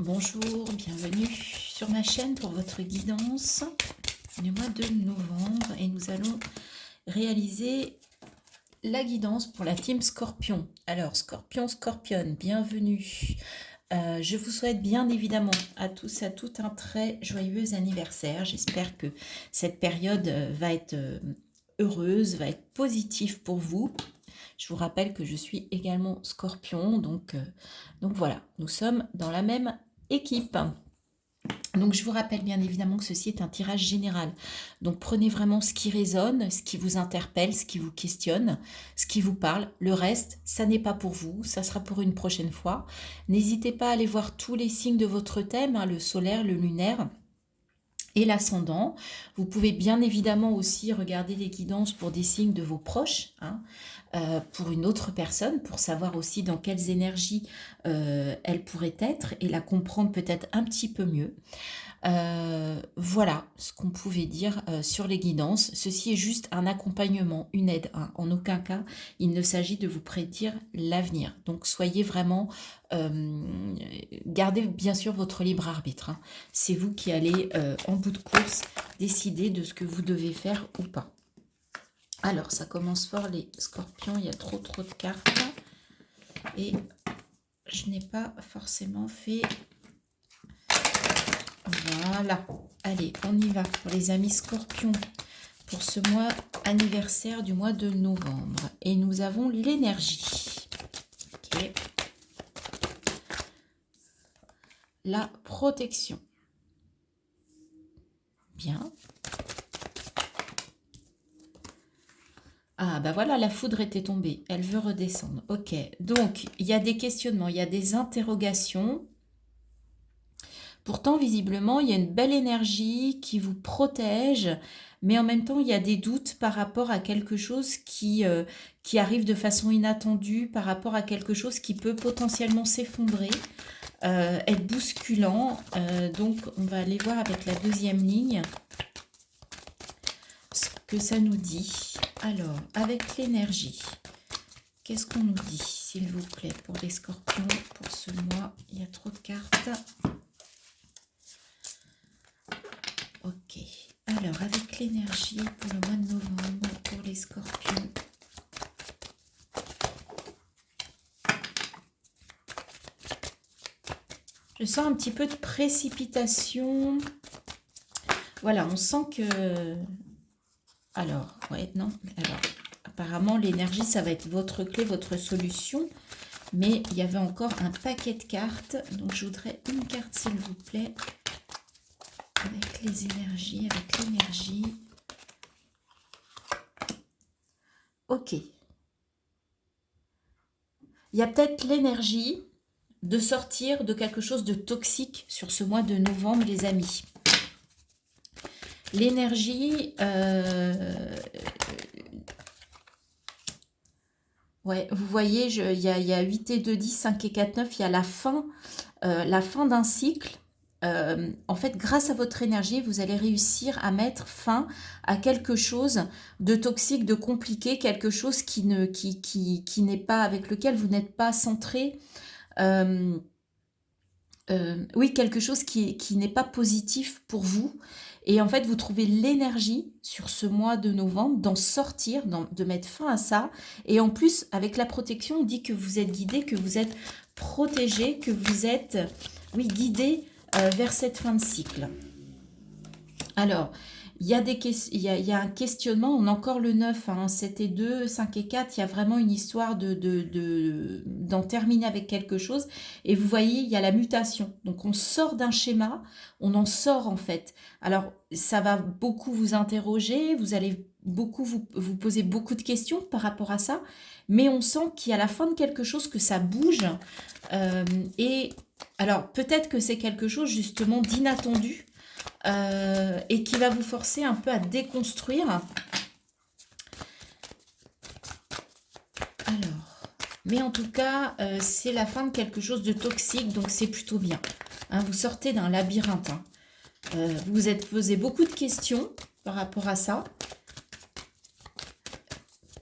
Bonjour, bienvenue sur ma chaîne pour votre guidance du mois de novembre et nous allons réaliser la guidance pour la team Scorpion. Alors Scorpion, Scorpion, bienvenue. Je vous souhaite bien évidemment à tous et à toutes un très joyeux anniversaire. J'espère que cette période va être heureuse, va être positive pour vous. Je vous rappelle que je suis également Scorpion, donc voilà, nous sommes dans la même équipe. Donc je vous rappelle bien évidemment que ceci est un tirage général. Donc prenez vraiment ce qui résonne, ce qui vous interpelle, ce qui vous questionne, ce qui vous parle. Le reste, ça n'est pas pour vous, ça sera pour une prochaine fois. N'hésitez pas à aller voir tous les signes de votre thème, hein, le solaire, le lunaire et l'ascendant. Vous pouvez bien évidemment aussi regarder les guidances pour des signes de vos proches, hein, pour une autre personne, pour savoir aussi dans quelles énergies elle pourrait être et la comprendre peut-être un petit peu mieux. Voilà ce qu'on pouvait dire sur les guidances. Ceci est juste un accompagnement, une aide, hein. En aucun cas, il ne s'agit de vous prédire l'avenir. Donc soyez vraiment... gardez bien sûr votre libre arbitre, hein. C'est vous qui allez, en bout de course, décider de ce que vous devez faire ou pas. Alors, ça commence fort les scorpions, il y a trop de cartes. Et je n'ai pas forcément fait... Voilà, allez, on y va pour les amis scorpions pour ce mois anniversaire du mois de novembre. Et nous avons l'énergie. Ok. La protection. Bien. Ah, bah voilà, la foudre était tombée. Elle veut redescendre. Ok, donc il y a des questionnements, il y a des interrogations. Pourtant, visiblement, il y a une belle énergie qui vous protège, mais en même temps, il y a des doutes par rapport à quelque chose qui arrive de façon inattendue, par rapport à quelque chose qui peut potentiellement s'effondrer, être bousculant. Donc, on va aller voir avec la deuxième ligne ce que ça nous dit. Alors, avec l'énergie, qu'est-ce qu'on nous dit, s'il vous plaît, pour les scorpions, pour ce mois? Il y a trop de cartes. Ok, alors avec l'énergie pour le mois de novembre, pour les scorpions. Je sens un petit peu de précipitation. Voilà, on sent que... Alors, ouais, non. Alors, apparemment, l'énergie, ça va être votre clé, votre solution. Mais il y avait encore un paquet de cartes. Donc, je voudrais une carte, s'il vous plaît. Avec les énergies, avec l'énergie. Ok. Il y a peut-être l'énergie de sortir de quelque chose de toxique sur ce mois de novembre, les amis. L'énergie... ouais, vous voyez, il y a 8 et 2, 10, 5 et 4, 9. Il y a la fin d'un cycle. En fait, grâce à votre énergie, vous allez réussir à mettre fin à quelque chose de toxique, de compliqué, quelque chose qui n'est pas, avec lequel vous n'êtes pas centré. Oui, quelque chose qui n'est pas positif pour vous. Et en fait, vous trouvez l'énergie sur ce mois de novembre d'en sortir, de mettre fin à ça. Et en plus, avec la protection, on dit que vous êtes guidé, que vous êtes protégé, que vous êtes, oui, guidé vers cette fin de cycle. Alors, il y a un questionnement, on a encore le 9, hein, 7 et 2, 5 et 4, il y a vraiment une histoire d'en terminer avec quelque chose. Et vous voyez, il y a la mutation. Donc, on sort d'un schéma, on en sort en fait. Alors, ça va beaucoup vous interroger, vous allez beaucoup vous poser beaucoup de questions par rapport à ça, mais on sent qu'il y a la fin de quelque chose, que ça bouge. Et alors, peut-être que c'est quelque chose justement d'inattendu. Et qui va vous forcer un peu à déconstruire. Alors, mais en tout cas, c'est la fin de quelque chose de toxique, donc c'est plutôt bien. Hein, vous sortez d'un labyrinthe. Hein. Vous vous êtes posé beaucoup de questions par rapport à ça.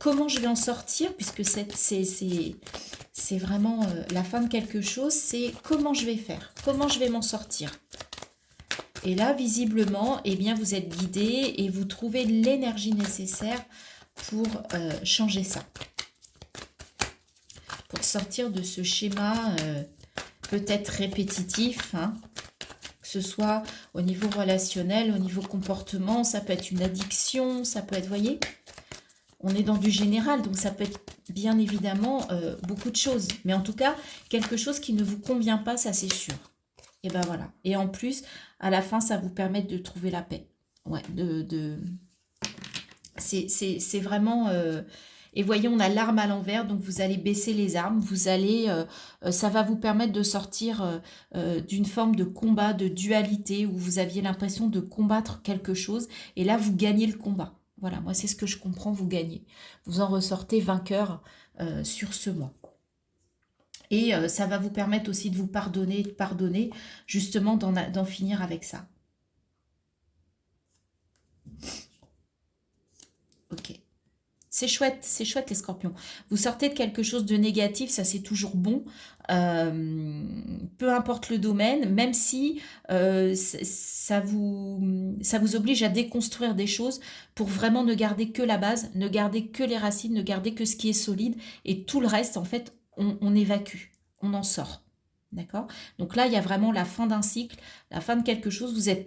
Comment je vais en sortir, puisque c'est c'est vraiment la fin de quelque chose, c'est comment je vais faire, comment je vais m'en sortir. Et là, visiblement, eh bien, vous êtes guidé et vous trouvez l'énergie nécessaire pour changer ça. Pour sortir de ce schéma peut-être répétitif, hein, que ce soit au niveau relationnel, au niveau comportement, ça peut être une addiction, ça peut être, vous voyez, on est dans du général, donc ça peut être bien évidemment beaucoup de choses. Mais en tout cas, quelque chose qui ne vous convient pas, ça c'est sûr. Et ben voilà. Et en plus, à la fin, ça vous permet de trouver la paix. Ouais, c'est vraiment... Et voyez, on a l'arme à l'envers, donc vous allez baisser les armes, vous allez, ça va vous permettre de sortir d'une forme de combat, de dualité, où vous aviez l'impression de combattre quelque chose, et là, vous gagnez le combat. Voilà, moi, c'est ce que je comprends, vous gagnez. Vous en ressortez vainqueur sur ce mois. Et ça va vous permettre aussi de vous pardonner, justement d'en finir avec ça. Ok. C'est chouette les scorpions. Vous sortez de quelque chose de négatif, ça c'est toujours bon. Peu importe le domaine, même si ça vous oblige à déconstruire des choses pour vraiment ne garder que la base, ne garder que les racines, ne garder que ce qui est solide. Et tout le reste, en fait, on évacue, on en sort. D'accord? Donc là, il y a vraiment la fin d'un cycle, la fin de quelque chose. Vous êtes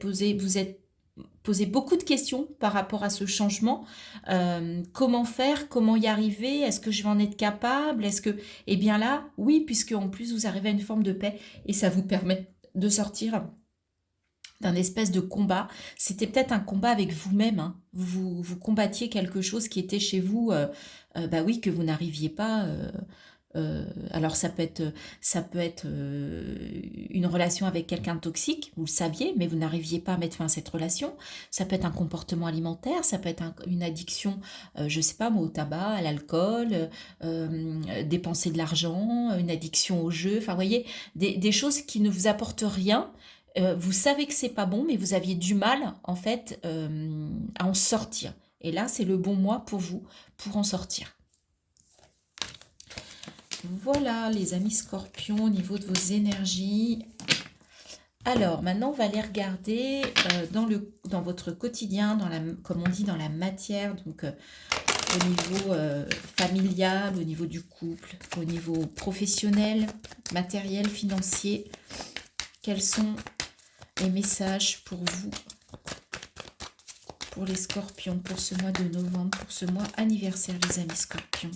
posé beaucoup de questions par rapport à ce changement. Comment faire? Comment y arriver? Est-ce que je vais en être capable? Est-ce que... Eh bien là, oui, puisque en plus vous arrivez à une forme de paix et ça vous permet de sortir d'un espèce de combat. C'était peut-être un combat avec vous-même, hein. Vous combattiez quelque chose qui était chez vous, bah oui, que vous n'arriviez pas... alors ça peut être une relation avec quelqu'un de toxique, vous le saviez, mais vous n'arriviez pas à mettre fin à cette relation. Ça peut être un comportement alimentaire, ça peut être une addiction, je sais pas moi, au tabac, à l'alcool, dépenser de l'argent, une addiction au jeu. Enfin, vous voyez, des choses qui ne vous apportent rien. Vous savez que c'est pas bon, mais vous aviez du mal en fait à en sortir. Et là, c'est le bon mois pour vous pour en sortir. Voilà les amis scorpions au niveau de vos énergies. Alors maintenant on va aller regarder dans votre quotidien, comme on dit dans la matière, donc au niveau familial, au niveau du couple, au niveau professionnel, matériel, financier. Quels sont les messages pour vous, pour les scorpions, pour ce mois de novembre, pour ce mois anniversaire les amis scorpions?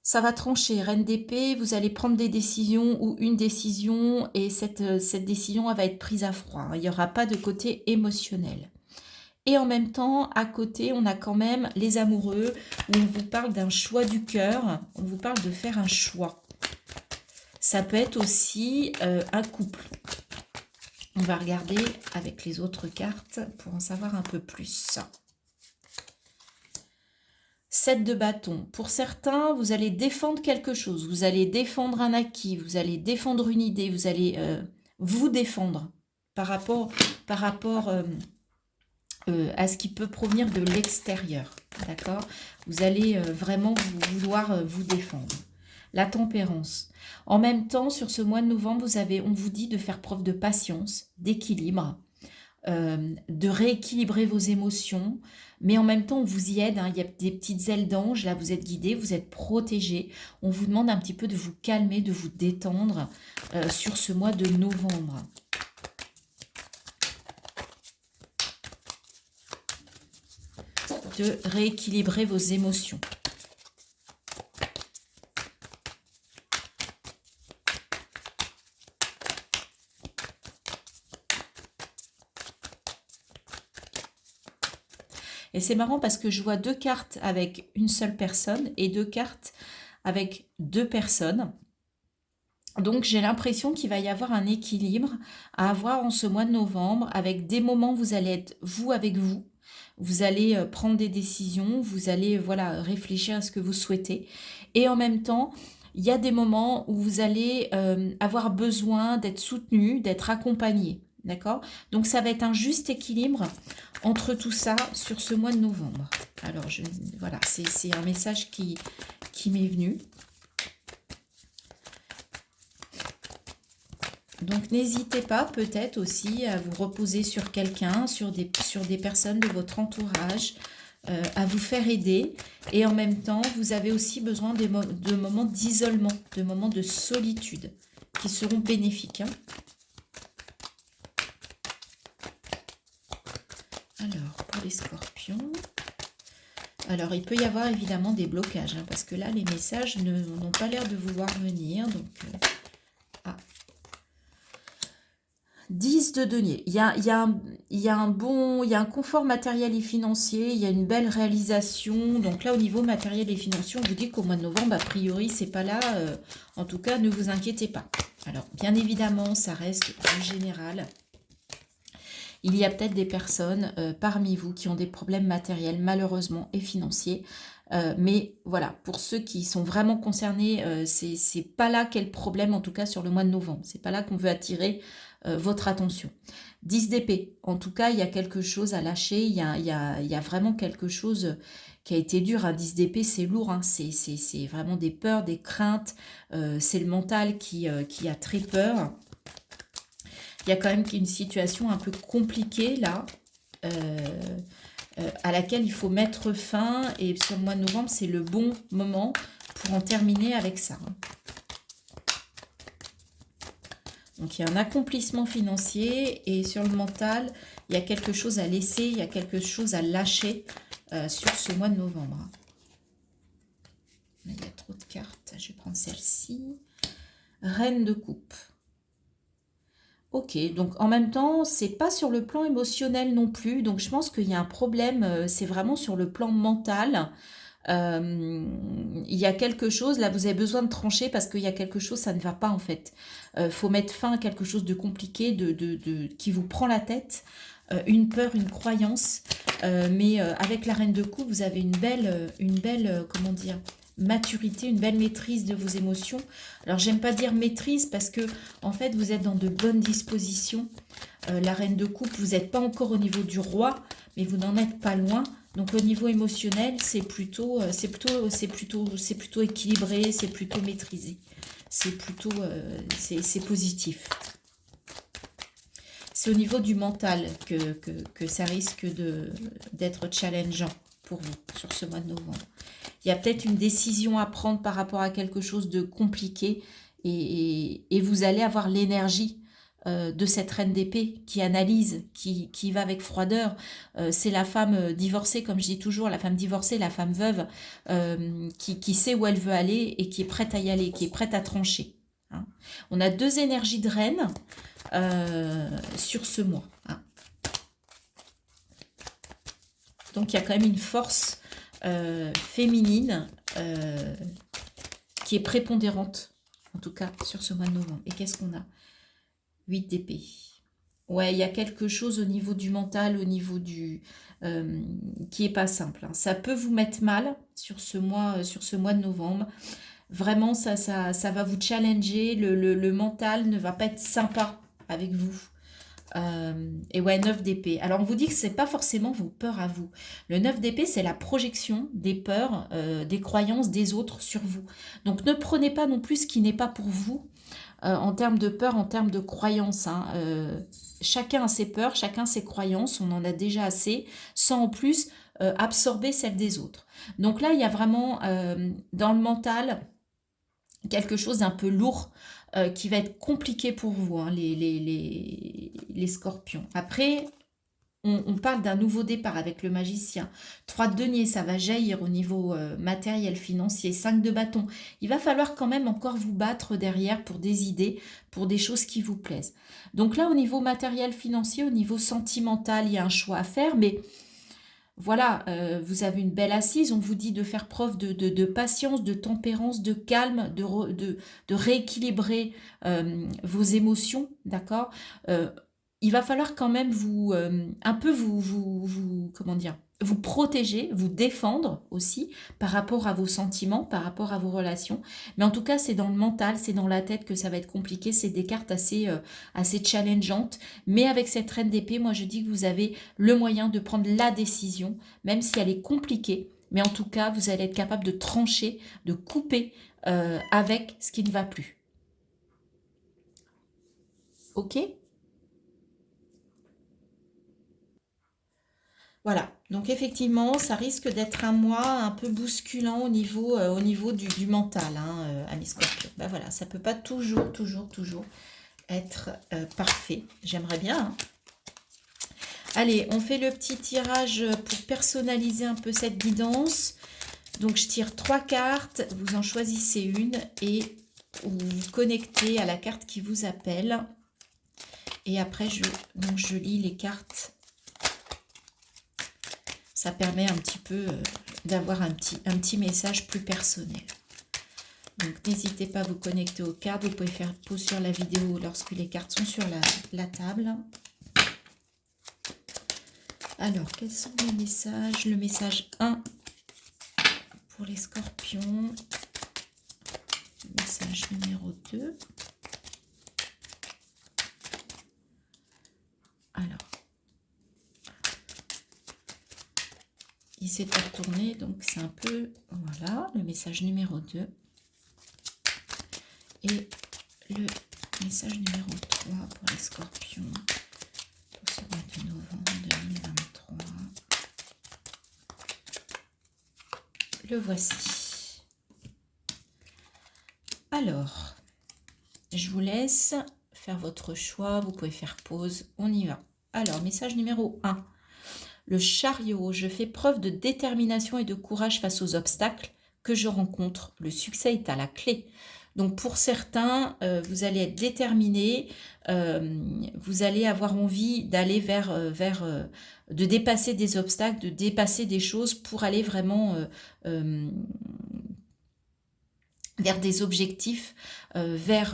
Ça va trancher, reine d'épée, vous allez prendre des décisions ou une décision et cette décision elle va être prise à froid. Il n'y aura pas de côté émotionnel. Et en même temps, à côté, on a quand même les amoureux où on vous parle d'un choix du cœur, on vous parle de faire un choix. Ça peut être aussi un couple. On va regarder avec les autres cartes pour en savoir un peu plus. 7 de bâton. Pour certains, vous allez défendre quelque chose. Vous allez défendre un acquis. Vous allez défendre une idée. Vous allez vous défendre par rapport à ce qui peut provenir de l'extérieur. D'accord? Vous allez vraiment vouloir vous défendre. La tempérance. En même temps, sur ce mois de novembre, on vous dit de faire preuve de patience, d'équilibre, de rééquilibrer vos émotions, mais en même temps on vous y aide, hein. Il y a des petites ailes d'ange, là vous êtes guidés, vous êtes protégés, on vous demande un petit peu de vous calmer, de vous détendre sur ce mois de novembre. De rééquilibrer vos émotions. Et c'est marrant parce que je vois 2 cartes avec une seule personne et 2 cartes avec 2 personnes. Donc j'ai l'impression qu'il va y avoir un équilibre à avoir en ce mois de novembre avec des moments où vous allez être vous avec vous. Vous allez prendre des décisions, vous allez voilà, réfléchir à ce que vous souhaitez. Et en même temps, il y a des moments où vous allez avoir besoin d'être soutenu, d'être accompagné. D'accord? Donc, ça va être un juste équilibre entre tout ça sur ce mois de novembre. Alors, voilà, c'est un message qui m'est venu. Donc, n'hésitez pas peut-être aussi à vous reposer sur quelqu'un, sur des personnes de votre entourage, à vous faire aider. Et en même temps, vous avez aussi besoin de moments d'isolement, de moments de solitude qui seront bénéfiques. Hein. Alors, pour les scorpions... Alors, il peut y avoir évidemment des blocages, hein, parce que là, les messages n'ont pas l'air de vouloir venir. Donc, 10 de denier. Il y a un confort matériel et financier, il y a une belle réalisation. Donc là, au niveau matériel et financier, on vous dit qu'au mois de novembre, a priori, c'est pas là. En tout cas, ne vous inquiétez pas. Alors, bien évidemment, ça reste en général. Il y a peut-être des personnes parmi vous qui ont des problèmes matériels, malheureusement, et financiers. Mais voilà, pour ceux qui sont vraiment concernés, c'est pas là qu'est le problème, en tout cas sur le mois de novembre. C'est pas là qu'on veut attirer votre attention. 10 d'épée, en tout cas, il y a quelque chose à lâcher, il y a vraiment quelque chose qui a été dur. Un 10 d'épée, c'est lourd, hein. C'est vraiment des peurs, des craintes, c'est le mental qui a très peur. Il y a quand même une situation un peu compliquée là, à laquelle il faut mettre fin. Et sur le mois de novembre, c'est le bon moment pour en terminer avec ça. Donc, il y a un accomplissement financier. Et sur le mental, il y a quelque chose à laisser, il y a quelque chose à lâcher sur ce mois de novembre. Il y a trop de cartes. Je vais prendre celle-ci. Reine de coupe. Ok, donc en même temps, c'est pas sur le plan émotionnel non plus. Donc je pense qu'il y a un problème, c'est vraiment sur le plan mental. Il y a quelque chose, là vous avez besoin de trancher parce qu'il y a quelque chose, ça ne va pas en fait. Faut mettre fin à quelque chose de compliqué, qui vous prend la tête. Une peur, une croyance. Mais avec la reine de coupe, vous avez une belle comment dire, maturité, une belle maîtrise de vos émotions. Alors, j'aime pas dire maîtrise parce que, en fait, vous êtes dans de bonnes dispositions. La reine de coupe, vous n'êtes pas encore au niveau du roi, mais vous n'en êtes pas loin. Donc, au niveau émotionnel, c'est plutôt équilibré, c'est plutôt maîtrisé. C'est plutôt, c'est positif. C'est au niveau du mental que ça risque d'être challengeant pour vous sur ce mois de novembre. Il y a peut-être une décision à prendre par rapport à quelque chose de compliqué et vous allez avoir l'énergie de cette reine d'épée qui analyse, qui va avec froideur. C'est la femme divorcée, comme je dis toujours, la femme divorcée, la femme veuve, qui sait où elle veut aller et qui est prête à y aller, qui est prête à trancher. Hein. On a deux énergies de reine sur ce mois. Hein. Donc, il y a quand même une force féminine qui est prépondérante, en tout cas, sur ce mois de novembre. Et qu'est-ce qu'on a? 8 d'épée. Ouais, il y a quelque chose au niveau du mental, au niveau du... qui est pas simple. Hein. Ça peut vous mettre mal sur ce mois de novembre. Vraiment, ça va vous challenger. Le mental ne va pas être sympa avec vous. Et ouais, 9 d'épée. Alors, on vous dit que c'est pas forcément vos peurs à vous. Le 9 d'épée, c'est la projection des peurs, des croyances des autres sur vous. Donc, ne prenez pas non plus ce qui n'est pas pour vous en termes de peur, en termes de croyances. Hein. Chacun a ses peurs, chacun ses croyances. On en a déjà assez, sans en plus absorber celles des autres. Donc là, il y a vraiment dans le mental quelque chose d'un peu lourd qui va être compliqué pour vous, hein, les scorpions. Après, on parle d'un nouveau départ avec le magicien. 3 de denier, ça va jaillir au niveau matériel, financier. 5 de bâton. Il va falloir quand même encore vous battre derrière pour des idées, pour des choses qui vous plaisent. Donc là, au niveau matériel, financier, au niveau sentimental, il y a un choix à faire, mais... Voilà, vous avez une belle assise, on vous dit de faire preuve de patience, de tempérance, de calme, de rééquilibrer vos émotions, d'accord. Il va falloir quand même vous, un peu comment dire, vous protéger, vous défendre aussi par rapport à vos sentiments, par rapport à vos relations. Mais en tout cas, c'est dans le mental, c'est dans la tête que ça va être compliqué. C'est des cartes assez challengeantes. Mais avec cette reine d'épée, moi je dis que vous avez le moyen de prendre la décision, même si elle est compliquée. Mais en tout cas, vous allez être capable de trancher, de couper avec ce qui ne va plus. Ok ? Voilà, donc effectivement, ça risque d'être un mois un peu bousculant au niveau du mental, hein, amis Scorpion. Ben voilà, ça peut pas toujours être parfait. J'aimerais bien. Hein. Allez, on fait le petit tirage pour personnaliser un peu cette guidance. Donc, je tire 3 cartes, vous en choisissez une et vous vous connectez à la carte qui vous appelle. Et après, je lis les cartes. Ça permet un petit peu d'avoir un petit message plus personnel. Donc, n'hésitez pas à vous connecter aux cartes. Vous pouvez faire pause sur la vidéo lorsque les cartes sont sur la table. Alors, quels sont les messages? Le message 1 pour les scorpions. Le message numéro 2. Alors, il s'est retourné, donc c'est un peu... Voilà, le message numéro 2. Et le message numéro 3 pour les scorpions. Pour ce mois de novembre 2023. Le voici. Alors, je vous laisse faire votre choix. Vous pouvez faire pause. On y va. Alors, message numéro 1. Le chariot. Je fais preuve de détermination et de courage face aux obstacles que je rencontre. Le succès est à la clé. Donc, pour certains, vous allez être déterminé. Vous allez avoir envie d'aller de dépasser des obstacles, de dépasser des choses pour aller vraiment vers des objectifs, vers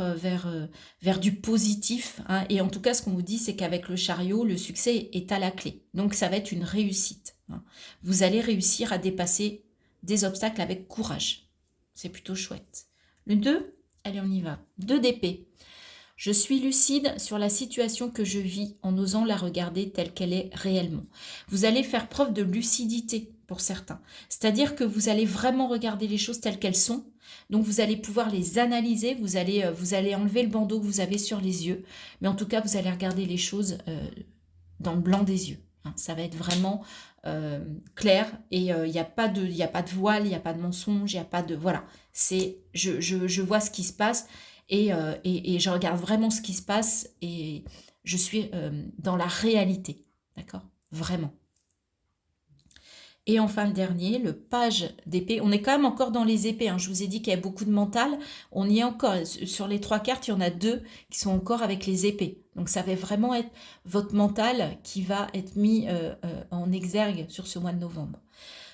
du positif. Hein. Et en tout cas, ce qu'on vous dit, c'est qu'avec le chariot, le succès est à la clé. Donc, ça va être une réussite. Hein. Vous allez réussir à dépasser des obstacles avec courage. C'est plutôt chouette. Le 2, allez, on y va. 2 d'épée. Je suis lucide sur la situation que je vis en osant la regarder telle qu'elle est réellement. Vous allez faire preuve de lucidité pour certains. C'est-à-dire que vous allez vraiment regarder les choses telles qu'elles sont. Donc vous allez pouvoir les analyser, vous allez enlever le bandeau que vous avez sur les yeux. Mais en tout cas, vous allez regarder les choses dans le blanc des yeux. Hein. Ça va être vraiment clair et il n'y a pas de voile, il n'y a pas de mensonge, il n'y a pas de... Voilà, c'est je vois ce qui se passe. Et je regarde vraiment ce qui se passe et je suis dans la réalité, d'accord? Vraiment. Et enfin, le dernier, le page d'épée. On est quand même encore dans les épées. Hein. Je vous ai dit qu'il y a beaucoup de mental. On y est encore. Sur les 3 cartes, il y en a 2 qui sont encore avec les épées. Donc, ça va vraiment être votre mental qui va être mis en exergue sur ce mois de novembre.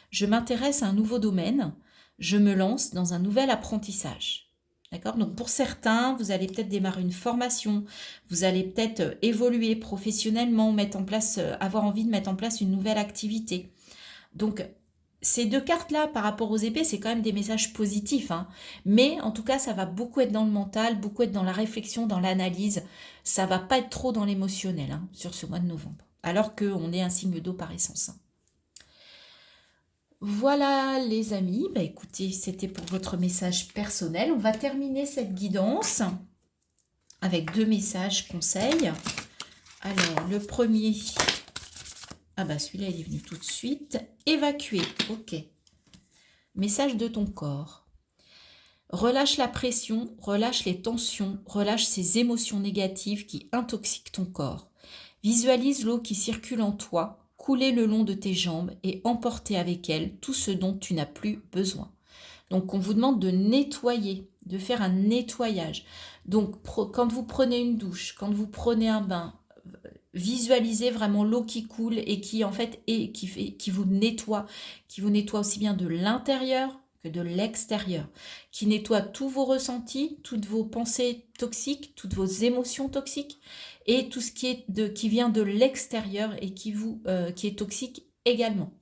Je m'intéresse à un nouveau domaine. Je me lance dans un nouvel apprentissage. D'accord? Donc pour certains, vous allez peut-être démarrer une formation, vous allez peut-être évoluer professionnellement, avoir envie de mettre en place une nouvelle activité. Donc ces 2 cartes-là, par rapport aux épées, c'est quand même des messages positifs. Hein. Mais en tout cas, ça va beaucoup être dans le mental, beaucoup être dans la réflexion, dans l'analyse. Ça va pas être trop dans l'émotionnel hein, sur ce mois de novembre. Alors qu'on est un signe d'eau par essence. Hein. Voilà les amis, bah écoutez, c'était pour votre message personnel. On va terminer cette guidance avec 2 messages conseils. Alors, le premier, ah bah celui-là il est venu tout de suite. Évacuer, ok. Message de ton corps. Relâche la pression, relâche les tensions, relâche ces émotions négatives qui intoxiquent ton corps. Visualise l'eau qui circule en toi, couler le long de tes jambes et emporter avec elle tout ce dont tu n'as plus besoin. Donc, on vous demande de nettoyer, de faire un nettoyage. Donc, quand vous prenez une douche, quand vous prenez un bain, visualisez vraiment l'eau qui coule et qui, en fait, qui vous nettoie aussi bien de l'intérieur que de l'extérieur, qui nettoie tous vos ressentis, toutes vos pensées toxiques, toutes vos émotions toxiques et tout ce qui vient de l'extérieur et qui est toxique également.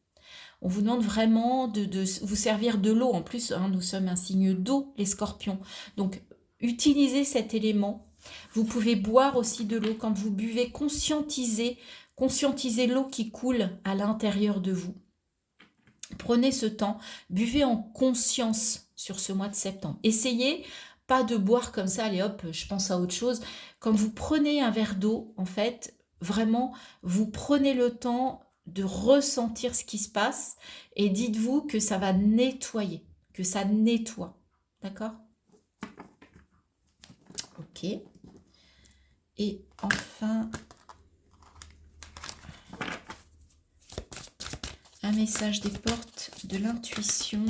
On vous demande vraiment de vous servir de l'eau. En plus, hein, nous sommes un signe d'eau, les scorpions. Donc, utilisez cet élément. Vous pouvez boire aussi de l'eau. Quand vous buvez, conscientisez l'eau qui coule à l'intérieur de vous. Prenez ce temps, buvez en conscience sur ce mois de septembre. Essayez pas de boire comme ça, allez hop, je pense à autre chose. Quand vous prenez un verre d'eau, en fait, vraiment, vous prenez le temps de ressentir ce qui se passe et dites-vous que ça va nettoyer, que ça nettoie. D'accord? Ok. Et enfin, un message des portes de l'intuition.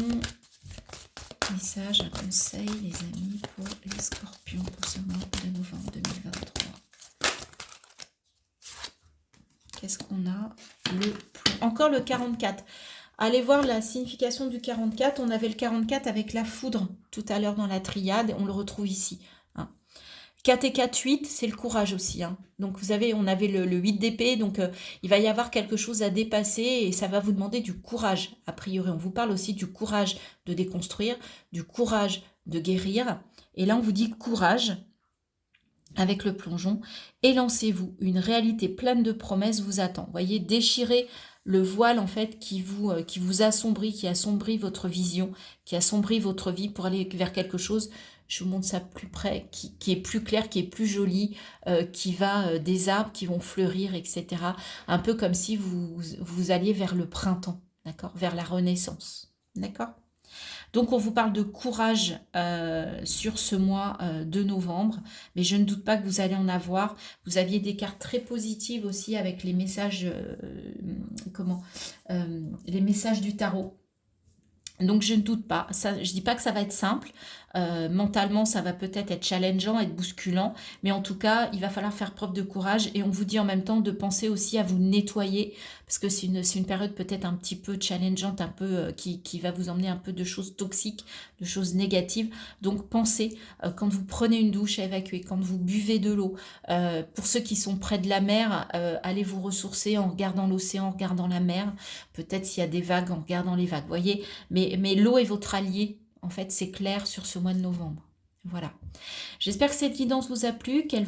Message, un conseil, les amis, pour les scorpions pour ce mois de novembre 2023. Qu'est-ce qu'on a? Encore le 44. Allez voir la signification du 44. On avait le 44 avec la foudre tout à l'heure dans la triade. On le retrouve ici. 4 et 4, 8, c'est le courage aussi. Hein. Donc, vous avez, on avait le 8 d'épée, donc il va y avoir quelque chose à dépasser et ça va vous demander du courage. A priori, on vous parle aussi du courage de déconstruire, du courage de guérir. Et là, on vous dit courage avec le plongeon et lancez-vous. Une réalité pleine de promesses vous attend. Vous voyez, déchirez le voile en fait qui vous assombrit, qui assombrit votre vision, qui assombrit votre vie pour aller vers quelque chose. Je vous montre ça plus près, qui est plus clair, qui est plus joli, qui va des arbres qui vont fleurir, etc. Un peu comme si vous alliez vers le printemps, d'accord, vers la renaissance, d'accord. Donc on vous parle de courage sur ce mois de novembre, mais je ne doute pas que vous allez en avoir. Vous aviez des cartes très positives aussi avec les messages, les messages du tarot. Donc je ne doute pas, ça, je ne dis pas que ça va être simple, mentalement ça va peut-être être challengeant, être bousculant, mais en tout cas il va falloir faire preuve de courage et on vous dit en même temps de penser aussi à vous nettoyer, parce que c'est une période peut-être un petit peu challengeante, un peu qui va vous emmener un peu de choses toxiques, de choses négatives, donc pensez quand vous prenez une douche à évacuer, quand vous buvez de l'eau, pour ceux qui sont près de la mer, allez vous ressourcer en regardant l'océan, en regardant la mer, peut-être s'il y a des vagues, en regardant les vagues, voyez, mais l'eau est votre allié, en fait, c'est clair sur ce mois de novembre. Voilà. J'espère que cette guidance vous a plu, qu'elle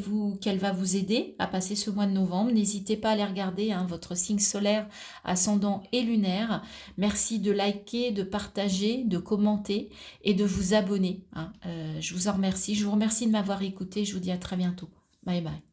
va vous aider à passer ce mois de novembre. N'hésitez pas à aller regarder votre signe solaire, ascendant et lunaire. Merci de liker, de partager, de commenter et de vous abonner. Je vous en remercie. Je vous remercie de m'avoir écouté. Je vous dis à très bientôt. Bye bye.